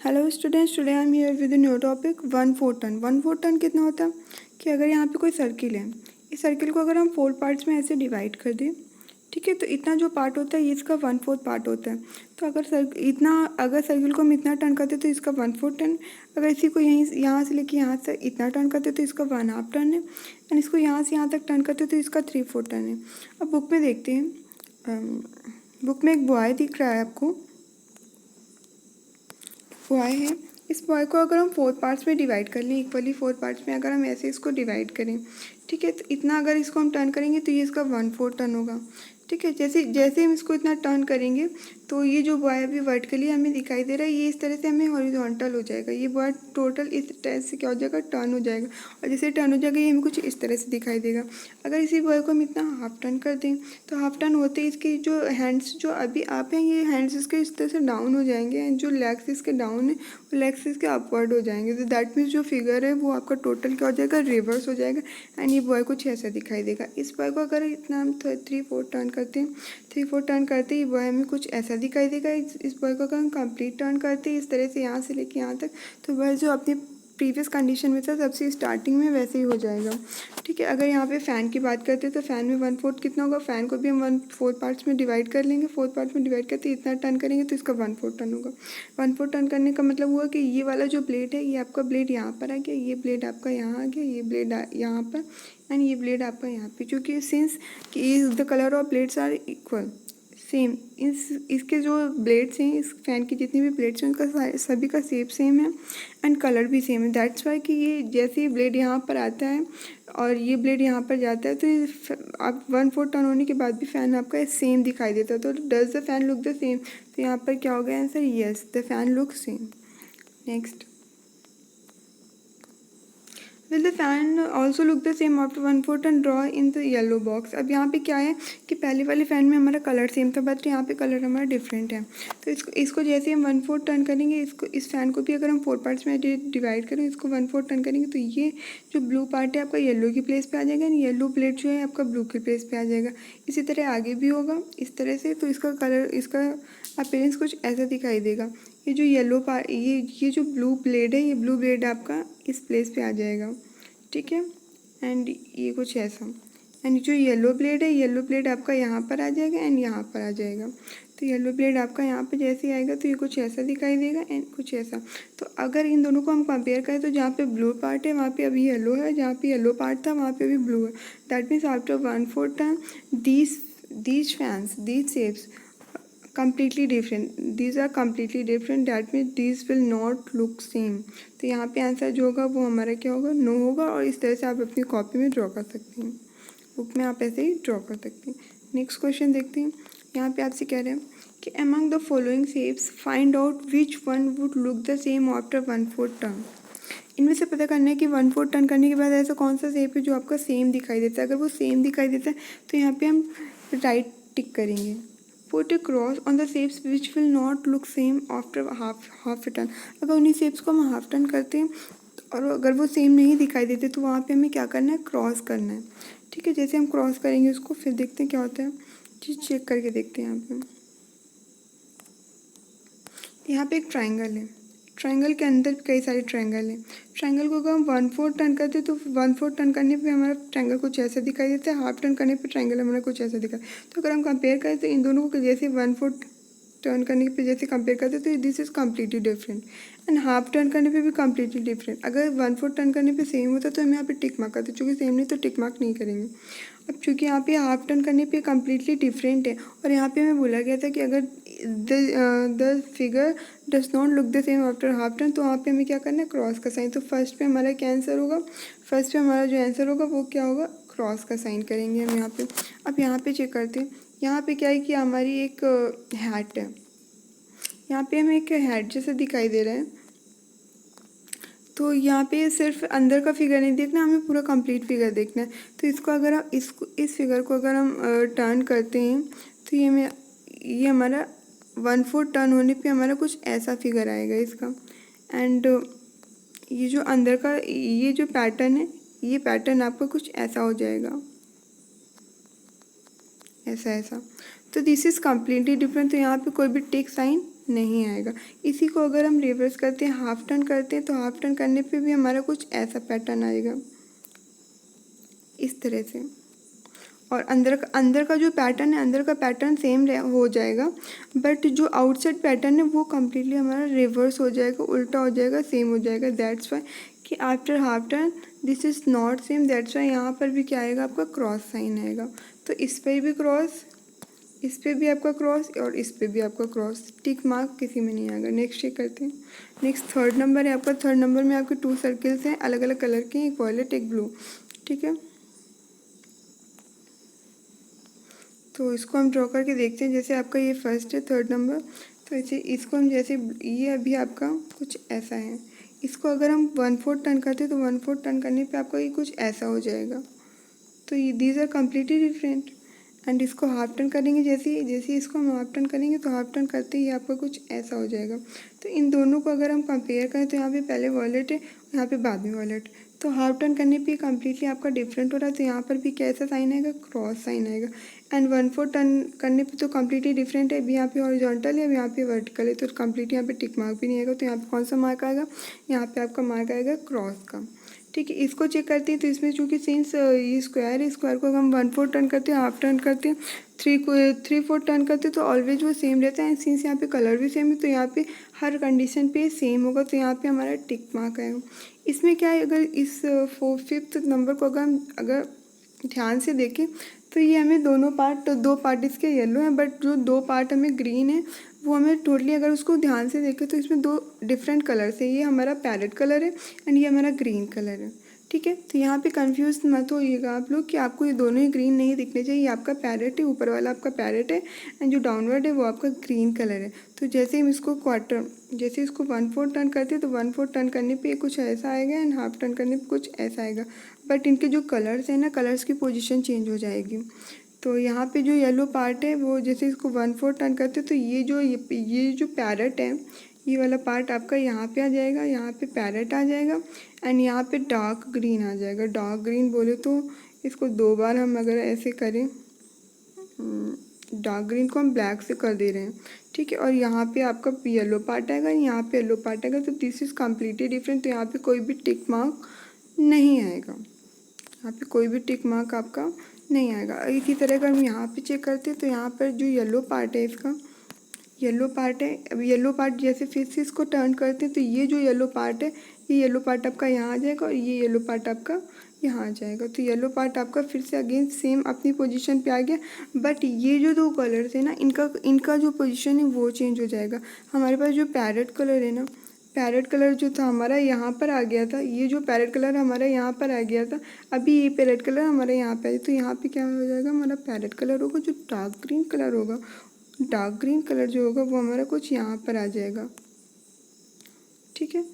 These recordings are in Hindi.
Hello students, today I am here with new topic 1/4 turn. 1/4 turn कितना होता है कि अगर यहाँ पे कोई सर्किल है, इस सर्किल को अगर हम 4 पार्ट्स में ऐसे डिवाइड कर दें, ठीक है, तो इतना जो पार्ट होता है ये इसका 1/4 पार्ट होता है। तो अगर सर्किल को हम इतना टर्न करते तो इसका 1/4 टर्न, अगर इसी को यहाँ से लेके यहाँ से इतना टर्न करते तो इसका 1/2 टर्न है, एंड इसको यहाँ से यहाँ तक टर्न करते तो इसका 3/4 टर्न है। अब बुक में देखते हैं, बुक में एक बॉय दिख रहा है आपको, बॉय है। इस बॉय को अगर हम 4 पार्ट्स में डिवाइड कर लें, इक्वली 4 पार्ट्स में अगर हम ऐसे इसको डिवाइड करें, ठीक है, तो इतना अगर इसको हम टर्न करेंगे तो ये इसका 1/4 टर्न होगा। ठीक है, जैसे जैसे हम इसको इतना टर्न करेंगे तो ये जो बॉय अभी वर्टिकली हमें दिखाई दे रहा है, ये इस तरह से हमें हॉरिजॉन्टल हो जाएगा। ये बॉय टोटल इस तरह से क्या हो जाएगा, टर्न हो जाएगा। और जैसे टर्न हो जाएगा ये हमें कुछ इस तरह से दिखाई देगा। अगर इसी बॉय को हम इतना हाफ टर्न कर दें तो हाफ टर्न होते ही इसके जो हैंड्स जो अभी आप हैं, ये हैंड्स इसके इस तरह से डाउन हो जाएंगे, एंड जो लेग्स इसके डाउन है वो लेग्स इसके अपवर्ड हो जाएंगे। तो दैट मीन्स जो फिगर है वो आपका टोटल क्या हो जाएगा, रिवर्स हो जाएगा, एंड ये बॉय कुछ ऐसा दिखाई देगा। इस बॉय को अगर इतना हम 3/4 टर्न करते हैं, 3/4 टर्न करते ही बॉय हमें कुछ ऐसा दिखाई देगा। इस बॉय को अगर हम कंप्लीट टर्न करते हैं इस तरह से यहाँ से लेके यहाँ तक, तो बॉय जो अपनी प्रीवियस कंडीशन में था सबसे स्टार्टिंग में वैसे ही हो जाएगा। ठीक है, अगर यहाँ पे फ़ैन की बात करते हैं तो फ़ैन में 1/4 कितना होगा, फ़ैन को भी हम 1/4 पार्ट्स में डिवाइड कर लेंगे। 4 पार्ट्स में डिवाइड करते इतना टर्न करेंगे तो इसका 1/4 टर्न होगा। 1/4 टर्न करने का मतलब हुआ कि ये वाला जो ब्लेड है, ये आपका ब्लेड यहाँ पर आ गया, ये ब्लेड आपका यहाँ आ गया, ये ब्लेड यहाँ पर, एंड ये ब्लेड आपका यहाँ पे। क्योंकि सिंस कि the colour of blades are equal, same, इसके जो ब्लेड्स हैं, इस फैन की जितनी भी ब्लेड्स हैं उनका सभी का शेप सेम है एंड कलर भी सेम है। दैट्स वाई कि ये जैसे ही ब्लेड यहाँ पर आता है और ये ब्लेड यहाँ पर जाता है तो आप 1/4 टर्न होने के बाद भी फ़ैन आपका सेम दिखाई देता है। तो does the fan look the same, तो यहाँ पर क्या हो गया answer, yes the fan look same. Next, will the fan also look the same after 1/4 turn, draw in the yellow box. अब यहाँ पे क्या है कि पहले वाले फ़ैन में हमारा कलर सेम था, बट यहाँ पे कलर हमारा डिफरेंट है। तो इसको जैसे हम 1/4 टर्न करेंगे, इस फैन को भी अगर हम 4 पार्ट्स में डिवाइड करें, इसको 1/4 टर्न करेंगे तो ये जो ब्लू पार्ट है आपका येलो की प्लेस पे आ जाएगा, एंड येलो प्लेट जो है आपका ब्लू की प्लेस पे आ जाएगा। इसी तरह आगे भी होगा इस तरह से, तो इसका कलर, इसका अपीयरेंस कुछ ऐसा दिखाई देगा। ये जो येलो पार्ट, ये जो ब्लू ब्लेड है, ये ब्लू ब्लेड आपका इस प्लेस पे आ जाएगा, ठीक है, एंड ये कुछ ऐसा। एंड जो येलो ब्लेड है, येलो ब्लेड आपका यहाँ पर आ जाएगा एंड यहाँ पर आ जाएगा। तो येलो ब्लेड आपका यहाँ पे जैसे ही आएगा तो ये कुछ ऐसा दिखाई देगा एंड कुछ ऐसा। तो अगर इन दोनों को हम कंपेयर करें तो जहाँ पे ब्लू पार्ट है वहाँ पे अभी येलो है, जहाँ पे येलो पार्ट था वहाँ पे अभी ब्लू है। That means after 1/4 turn these fans, these shapes completely different, these are completely different, that means these will not look same। तो यहाँ पे आंसर जो होगा वो हमारा क्या होगा, नो होगा। और इस तरह से आप अपनी कॉपी में ड्रॉ कर सकते हैं, बुक में आप ऐसे ही ड्रॉ कर सकते हैं। नेक्स्ट क्वेश्चन देखते हैं। यहाँ पे आपसे कह रहे हैं कि among the following shapes find out which one would look the same after 1/4 turn. इनमें से पता करना है कि 1/4 टर्न करने के बाद ऐसा कौन सा शेप है जो आपका सेम दिखाई देता है। अगर वो सेम दिखाई देता है तो यहाँ पे हम राइट टिक करेंगे। Put a cross on the shapes which will not look same after half a turn। अगर उन्हीं शेप्स को हम हाफ टर्न करते हैं और अगर वो सेम नहीं दिखाई देते तो वहाँ पे हमें क्या करना है, क्रॉस करना है। ठीक है, जैसे हम क्रॉस करेंगे उसको, फिर देखते हैं क्या होता है, चीज़ चेक करके देखते हैं। यहाँ पे एक ट्राइंगल है, ट्राइंगल के अंदर कई सारे ट्राइंगल हैं। ट्राइंगल को अगर हम 1/4 टर्न करते तो 1/4 टर्न करने पे हमारा ट्राइंगल कुछ ऐसा दिखाई देता है, हाफ टर्न करने पे ट्राइंगल हमारा कुछ ऐसा दिखा। तो अगर हम कंपेयर करें तो इन दोनों को जैसे 1/4 टर्न करने पे जैसे कंपेयर करते तो this is completely different, and half turn करने पे भी कम्प्लीटली डिफरेंट। अगर 1/4 टर्न करने पे सेम होता तो हम यहाँ पे टिक मार्क करते, चूँकि सेम नहीं तो टिक मार्क नहीं करेंगे। अब चूँकि यहाँ पे हाफ टर्न करने पे कम्प्लीटली डिफरेंट है और यहाँ पे हमें बोला गया था कि अगर the figure does not look the same after half turn, तो वहाँ पे हमें क्या करना है, क्रॉस का साइन। तो फर्स्ट पे हमारा क्या आंसर होगा, फर्स्ट पे हमारा जो आंसर होगा वो क्या होगा, क्रॉस का साइन करेंगे हम यहाँ पे। अब यहाँ पे चेक करते हैं, यहाँ पे क्या है कि हमारी एक हैट है, यहाँ पे हमें एक हैट जैसा दिखाई दे रहा है। तो यहाँ पे सिर्फ अंदर का फिगर नहीं देखना, हमें पूरा कंप्लीट फिगर देखना है। तो इसको अगर हम इस फिगर को अगर हम टर्न करते हैं तो ये हमारा 1/4 टर्न होने पे हमारा कुछ ऐसा फिगर आएगा इसका। एंड ये जो अंदर का ये जो पैटर्न है, ये पैटर्न आपका कुछ ऐसा हो जाएगा, ऐसा। तो दिस इज़ कम्प्लीटली डिफरेंट, तो यहाँ पे कोई भी टिक साइन नहीं आएगा। इसी को अगर हम रिवर्स करते हैं, हाफ टर्न करते हैं, तो हाफ टर्न करने पे भी हमारा कुछ ऐसा पैटर्न आएगा, इस तरह से। और अंदर का जो पैटर्न है, अंदर का पैटर्न सेम हो जाएगा, बट जो आउटसाइड पैटर्न है वो कम्प्लीटली हमारा रिवर्स हो जाएगा, उल्टा हो जाएगा, सेम हो जाएगा। दैट्स वाई कि after half turn this is not same. That's why यहाँ पर भी क्या आएगा, आपका क्रॉस साइन आएगा। तो इस पर भी क्रॉस, इस पे भी आपका क्रॉस, और इस पे भी आपका क्रॉस। टिक मार्क किसी में नहीं आएगा। नेक्स्ट ये करते हैं। नेक्स्ट थर्ड नंबर है आपका। थर्ड नंबर में आपके 2 सर्किल्स हैं, अलग अलग कलर के, एक वॉयलेट एक ब्लू। ठीक है, तो इसको हम ड्रॉ करके देखते हैं। जैसे आपका ये फर्स्ट है, थर्ड नंबर, तो ऐसे इसको हम जैसे, ये अभी आपका कुछ ऐसा है, इसको अगर हम 1/4 टर्न करते हैं तो 1/4 टर्न करने पे आपका ये कुछ ऐसा हो जाएगा। तो ये these are completely different. And इसको हाफ टर्न करेंगे, जैसे जैसे इसको हम हाफ टर्न करेंगे तो हाफ टर्न करते ही आपका कुछ ऐसा हो जाएगा। तो इन दोनों को अगर हम कंपेयर करें तो यहाँ पे पहले वॉलेट है, यहाँ पे बाद में वॉलेट। तो हाफ टर्न करने पे कम्प्लीटली आपका डिफरेंट हो रहा है। तो यहाँ पर भी कैसा साइन आएगा, क्रॉस साइन आएगा। एंड 1/4 टर्न करने पे तो कम्प्लीटली डिफरेंट है। अभी यहाँ पे हॉरिजॉन्टल है, अब यहाँ पे वर्टिकल है, तो कम्प्लीटली यहाँ पे टिक मार्क भी नहीं आएगा। तो यहाँ पे कौन सा मार्क आएगा, यहाँ पे आपका मार्क आएगा क्रॉस का। ठीक है, इसको चेक करते हैं। तो इसमें चूँकि सिंस ये स्क्वायर है, स्क्वायर को अगर हम 1/4 टर्न करते हैं, हाफ टर्न करते हैं, 3/4 टर्न करते हैं, तो ऑलवेज वो सेम रहता है। सिंस यहाँ पे कलर भी सेम है, तो यहाँ पे हर कंडीशन पे सेम होगा। तो यहाँ पे हमारा टिक मार्क आएगा। इसमें क्या है, अगर इस 5th नंबर को अगर ध्यान से देखें तो ये हमें दोनों पार्ट, 2 पार्ट इसके येलो हैं, बट जो 2 पार्ट हमें ग्रीन है वो हमें टोटली, अगर उसको ध्यान से देखें तो इसमें 2 डिफरेंट कलर्स है। ये हमारा पैरेट कलर है एंड ये हमारा ग्रीन कलर है। ठीक है, तो यहाँ पे कंफ्यूज मत होइएगा आप लोग कि आपको ये दोनों ही ग्रीन नहीं दिखने चाहिए। ये आपका पैरेट है, ऊपर वाला आपका पैरेट है, एंड जो डाउनवर्ड है वो आपका ग्रीन कलर है। तो जैसे हम इसको जैसे इसको 1/4 टर्न करते हैं तो 1/4 टर्न करने पे कुछ ऐसा आएगा, एंड हाफ टर्न करने पे कुछ ऐसा आएगा। बट इनके जो कलर्स हैं ना, कलर्स की पोजीशन चेंज हो जाएगी। तो यहाँ पे जो येलो पार्ट है वो जैसे इसको 1/4 टर्न करते हैं तो ये जो पैरेट है, ये वाला पार्ट आपका यहाँ पे आ जाएगा, यहाँ पे पैरेट आ जाएगा, एंड यहाँ पे डार्क ग्रीन आ जाएगा। डार्क ग्रीन बोले तो इसको 2 बार हम अगर ऐसे करें, डार्क ग्रीन को हम ब्लैक से कर दे रहे हैं। ठीक है, और यहाँ पे आपका येलो पार्ट आएगा, यहाँ पे येलो पार्ट आएगा। तो दिस इज़ कम्प्लीटली डिफरेंट। तो यहाँ पे कोई भी टिक मार्क नहीं आएगा, यहाँ पे कोई भी टिक मार्क आपका नहीं आएगा। इसी तरह अगर हम यहाँ पे चेक करते हैं तो यहाँ पर जो येलो पार्ट है, इसका येलो पार्ट है। अब येलो पार्ट जैसे फिर से इसको टर्न करते हैं तो ये जो येलो पार्ट है, ये येलो पार्ट आपका यहाँ आ जाएगा, और ये येलो पार्ट आपका यहाँ आ जाएगा। तो येलो पार्ट आपका फिर से अगेन सेम अपनी पोजीशन पे आ गया। बट ये जो 2 कलर्स है ना, इनका जो पोजीशन है वो चेंज हो जाएगा। हमारे पास जो पैरेट कलर है ना, पैरेट कलर जो था हमारा यहाँ पर आ गया था, ये जो पैरेट कलर हमारा यहाँ पर आ गया था, अभी ये पैरेट कलर हमारा यहाँ पे आ जाए। तो यहाँ पे क्या हो जाएगा, हमारा पैरेट कलर होगा, जो डार्क ग्रीन कलर होगा, डार्क ग्रीन कलर जो होगा वो हमारा कुछ यहाँ पर आ जाएगा। ठीक है,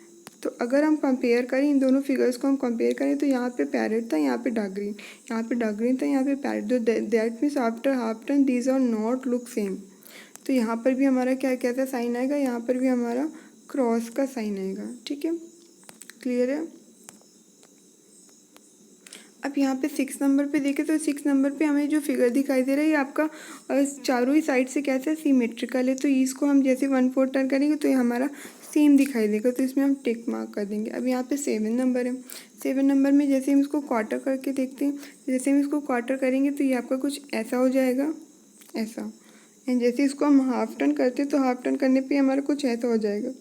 तो अगर हम कंपेयर करें, इन दोनों फिगर्स को हम कंपेयर करें तो यहाँ पे पैरेट था, यहाँ पे डार्क ग्रीन, यहाँ पे डार्क ग्रीन था, यहाँ पे पैरेट। तो that means after half turn these are not look same. तो यहाँ पर भी हमारा क्या कैसा साइन आएगा, यहाँ पर भी हमारा क्रॉस का साइन आएगा। ठीक है, क्लियर है। अब यहाँ पे 6 नंबर पे देखें तो 6 नंबर पे हमें जो फिगर दिखाई दे रहा है ये आपका चारों ही साइड से कैसा है, सिमेट्रिकल है। तो इसको हम जैसे 1/4 टर्न करेंगे तो ये हमारा सेम दिखाई देगा, तो इसमें हम टिक मार्क कर देंगे। अब यहाँ पे 7 नंबर है। 7 नंबर में जैसे हम इसको क्वार्टर करके देखते हैं, जैसे हम इसको क्वार्टर करेंगे तो ये आपका कुछ ऐसा हो जाएगा, ऐसा। एंड जैसे इसको हम हाफ टर्न करते हैं तो हाफ टर्न करने पर हमारा कुछ ऐसा हो जाएगा,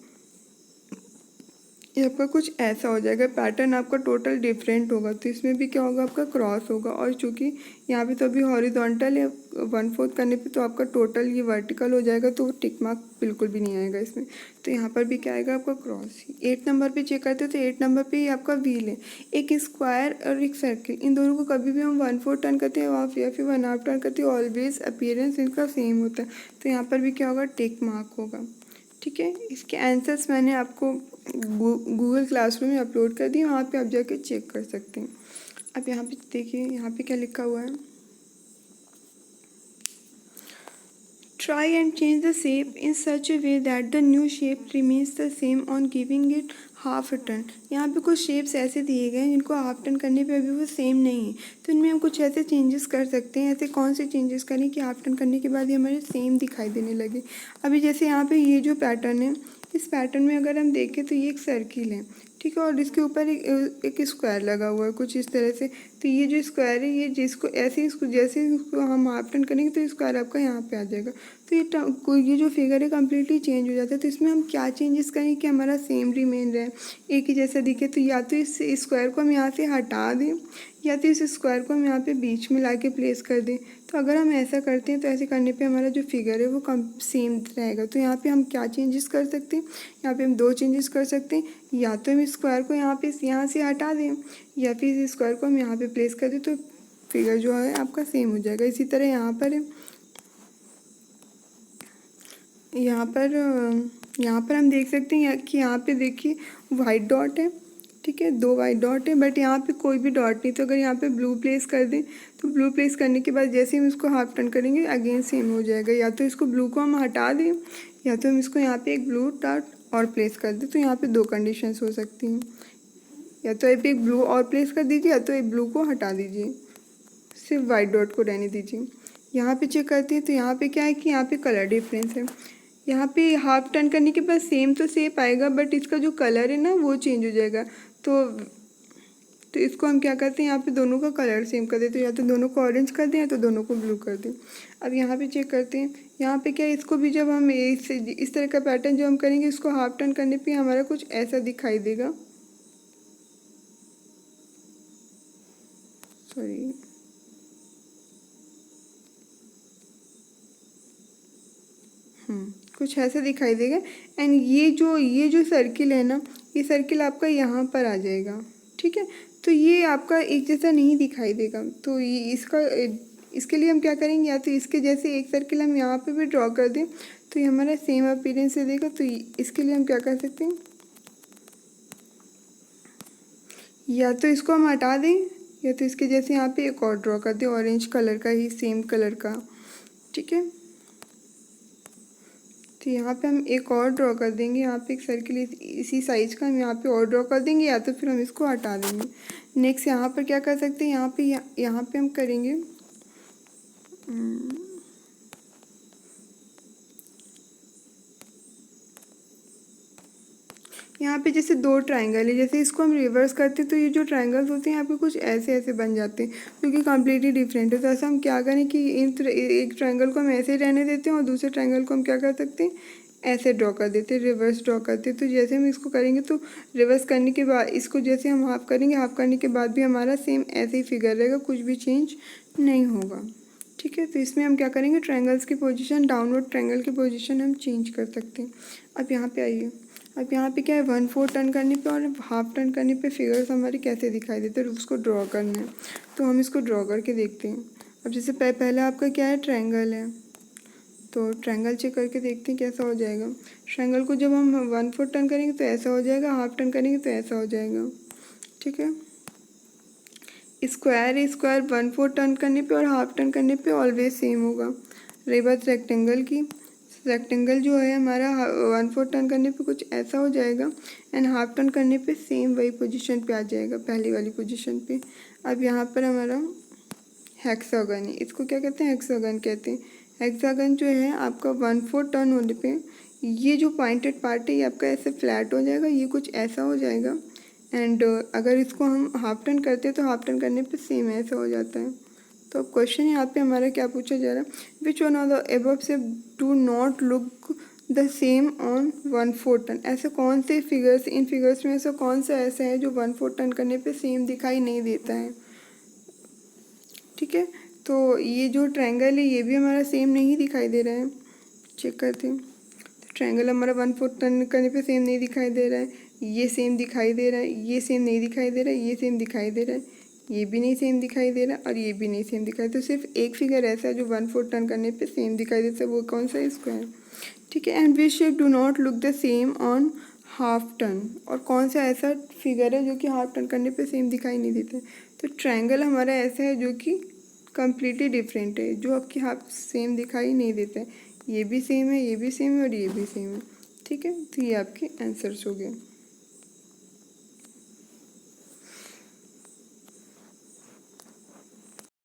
ये आपका कुछ ऐसा हो जाएगा। पैटर्न आपका टोटल डिफरेंट होगा। तो इसमें भी क्या होगा, आपका क्रॉस होगा। और चूंकि यहाँ पे तो अभी हॉरिजॉन्टल है, 1/4 करने पे तो आपका टोटल ये वर्टिकल हो जाएगा, तो टिक मार्क बिल्कुल भी नहीं आएगा इसमें। तो यहाँ पर भी क्या आएगा, आपका क्रॉस। 8 नंबर पे चेक करते हैं तो 8 नंबर पे आपका व्हील है, एक स्क्वायर और एक सर्किल। इन दोनों को कभी भी हम 1/4 टर्न करते हैं या फिर 1/2 टर्न करते हैं, ऑलवेज अपीयरेंस इनका सेम होता है। तो यहाँ पर भी क्या होगा, टिक मार्क होगा। ठीक है, इसके आंसर्स मैंने आपको गूगल क्लासरूम में अपलोड कर दिए, वहाँ पे आप जाके चेक कर सकते हैं। अब यहाँ पे देखिए, यहाँ पे क्या लिखा हुआ है, Try and change the shape in such a way that the new shape remains the same on giving it half turn. यहाँ पे कुछ शेप्स ऐसे दिए गए हैं जिनको हाफ टर्न करने पे अभी वो सेम नहीं है, तो इनमें हम कुछ ऐसे चेंजेस कर सकते हैं। ऐसे कौन से चेंजेस करें कि हाफ टर्न करने के बाद ये हमारे सेम दिखाई देने लगे। अभी जैसे यहाँ पे ये जो पैटर्न है, इस पैटर्न में अगर हम देखें तो ये एक सर्किल है, ठीक है, और इसके ऊपर एक स्क्वायर लगा हुआ है कुछ इस तरह से। तो ये जो स्क्वायर है, ये जिसको ऐसे इसको जैसे इसको हम हाफ टर्न करेंगे तो स्क्वायर आपका यहाँ पे आ जाएगा। तो ये जो फिगर है कम्प्लीटली चेंज हो जाता है। तो इसमें हम क्या चेंजेस करें कि हमारा सेम रिमेन रहे, एक ही जैसा दिखे। तो या तो इस स्क्वायर को हम यहाँ से हटा दें, या तो इस स्क्वायर को हम यहाँ पे बीच में ला के प्लेस कर दें। तो अगर हम ऐसा करते हैं तो ऐसे करने पे हमारा जो फिगर है वो कम सेम रहेगा। तो यहाँ पे हम क्या चेंजेस कर सकते हैं, यहाँ पे हम दो चेंजेस कर सकते हैं। या तो हम इस स्क्वायर को यहाँ से हटा दें, या फिर इस स्क्वायर को हम यहाँ पे प्लेस कर दें, तो फिगर जो है आपका सेम हो जाएगा। इसी तरह यहाँ पर हम देख सकते हैं कि यहाँ पे देखिए वाइट डॉट है, ठीक है, दो वाइट डॉट है, बट यहाँ पे कोई भी डॉट नहीं। तो अगर यहाँ पे ब्लू प्लेस कर दें तो ब्लू प्लेस करने के बाद जैसे हम इसको हाफ टर्न करेंगे अगेन सेम हो जाएगा। या तो इसको ब्लू को हम हटा दें, या तो हम इसको यहाँ पे एक ब्लू डॉट और प्लेस कर दें। तो यहाँ पे दो कंडीशंस हो सकती हैं, या तो आप एक ब्लू और प्लेस कर दीजिए, या तो एक ब्लू को हटा दीजिए, सिर्फ वाइट डॉट को रहने दीजिए। यहाँ पे चेक करते हैं तो यहाँ पे क्या है कि यहाँ पे कलर डिफरेंस है। यहाँ पे हाफ टर्न करने के बाद सेम तो शेप आएगा, बट इसका जो कलर है ना वो चेंज हो जाएगा। तो इसको हम क्या करते हैं, यहाँ पे दोनों का कलर सेम कर देते हैं, या तो दोनों को ऑरेंज कर दें या तो दोनों को ब्लू कर दें। अब यहाँ पे चेक करते हैं, यहाँ पे क्या है, इसको भी जब हम इस तरह का पैटर्न जो हम करेंगे, इसको हाफ टर्न करने पे हमारा कुछ ऐसा दिखाई देगा। सॉरी, कुछ ऐसा दिखाई देगा। एंड ये जो सर्किल है ना, ये सर्किल आपका यहाँ पर आ जाएगा, ठीक है। तो ये आपका एक जैसा नहीं दिखाई देगा। तो ये इसके लिए हम क्या करेंगे, या तो इसके जैसे एक सर्किल हम यहाँ पे भी ड्रॉ कर दें तो ये हमारा सेम अपीयरेंस से देगा। तो इसके लिए हम क्या कर सकते हैं, या तो इसको हम हटा दें, या तो इसके जैसे यहाँ पे एक और ड्रॉ कर दें ऑरेंज कलर का ही, सेम कलर का, ठीक है। तो यहाँ पे हम एक और ड्रॉ कर देंगे, यहाँ पे एक सर्किल इसी साइज का हम यहाँ पे और ड्रॉ कर देंगे, या तो फिर हम इसको हटा देंगे। नेक्स्ट यहाँ पर क्या कर सकते हैं, यहाँ पे हम करेंगे यहाँ पे जैसे दो ट्रायंगल है, जैसे इसको हम रिवर्स करते हैं तो ये जो ट्रायंगल्स होते हैं यहाँ पे कुछ ऐसे ऐसे बन जाते हैं, क्योंकि कम्प्लीटली डिफरेंट है। तो ऐसा हम क्या करें कि एक ट्रायंगल को हम ऐसे ही रहने देते हैं और दूसरे ट्रायंगल को हम क्या कर सकते हैं, ऐसे ड्रॉ कर देते हैं, रिवर्स ड्रॉ करते हैं। तो जैसे हम इसको करेंगे तो रिवर्स करने के बाद इसको जैसे हम हाफ करेंगे, हाफ करने के बाद भी हमारा सेम ऐसे ही फिगर रहेगा, कुछ भी चेंज नहीं होगा, ठीक है। तो इसमें हम क्या करेंगे, ट्रायंगल्स की पोजीशन, डाउनवर्ड ट्रायंगल की पोजीशन हम चेंज कर सकते हैं। अब यहाँ पे आइए, अब यहाँ पे क्या है, 1/4 टर्न करने पे और हाफ टर्न करने पे फिगर्स हमारे कैसे दिखाई देते हैं, उसको ड्रॉ करना है। तो हम इसको ड्रॉ करके देखते हैं। अब जैसे पहले आपका क्या है, ट्रायंगल है, तो ट्रायंगल चेक करके देखते हैं कैसा हो जाएगा। ट्रायंगल को जब हम 1/4 टर्न करेंगे तो ऐसा हो जाएगा, हाफ टर्न करेंगे तो ऐसा हो जाएगा, ठीक है। स्क्वायर 1/4 टर्न करने पे और हाफ टर्न करने पे ऑलवेज सेम होगा। रही बात रेक्टेंगल की, रेक्टेंगल जो है हमारा 1/4 टर्न करने पे कुछ ऐसा हो जाएगा, एंड हाफ टर्न करने पे सेम वही पोजीशन पे आ जाएगा, पहली वाली पोजीशन पे। अब यहाँ पर हमारा हेक्सागन है, इसको क्या कहते हैं, हेक्सागन कहते हैं। हेक्सागन जो है आपका 1/4 टर्न होने पे ये जो पॉइंटेड पार्ट है ये आपका ऐसे फ्लैट हो जाएगा, ये कुछ ऐसा हो जाएगा। एंड अगर इसको हम हाफ टर्न करते हैं तो हाफ टर्न करने पे सेम ऐसा हो जाता है। तो अब क्वेश्चन यहाँ पे हमारा क्या पूछा जा रहा है, which one of the above से do not look the same on 1/4 turn. ऐसे कौन से फिगर्स, इन फिगर्स में ऐसा कौन सा ऐसा है जो 1/4 टर्न करने पे सेम दिखाई नहीं देता है, ठीक है। तो ये जो ट्रायंगल है ये भी हमारा सेम नहीं दिखाई दे रहा है, चेक करते हैं। तो ट्रायंगल हमारा 1/4 टर्न करने पे सेम नहीं दिखाई दे रहा है, ये सेम दिखाई दे रहा है, ये सेम नहीं दिखाई दे रहा है, ये सेम दिखाई दे रहा है, ये भी नहीं सेम दिखाई दे रहा, और ये भी नहीं सेम दिखाई। तो सिर्फ एक फिगर ऐसा है जो 1/4 टर्न करने पे सेम दिखाई देता है, वो कौन सा है, स्क्वायर, ठीक है। And which shape do not look the same on half turn, और कौन सा ऐसा फिगर है जो कि हाफ टर्न करने पे सेम दिखाई नहीं देता है। तो ट्रायंगल हमारा ऐसा है जो कि कम्प्लीटली डिफरेंट है, जो आपकी हाफ सेम दिखाई नहीं देता है। ये भी सेम है, ये भी सेम है और ये भी सेम है। ठीक है, तो ये आपके आंसर्स हो गए।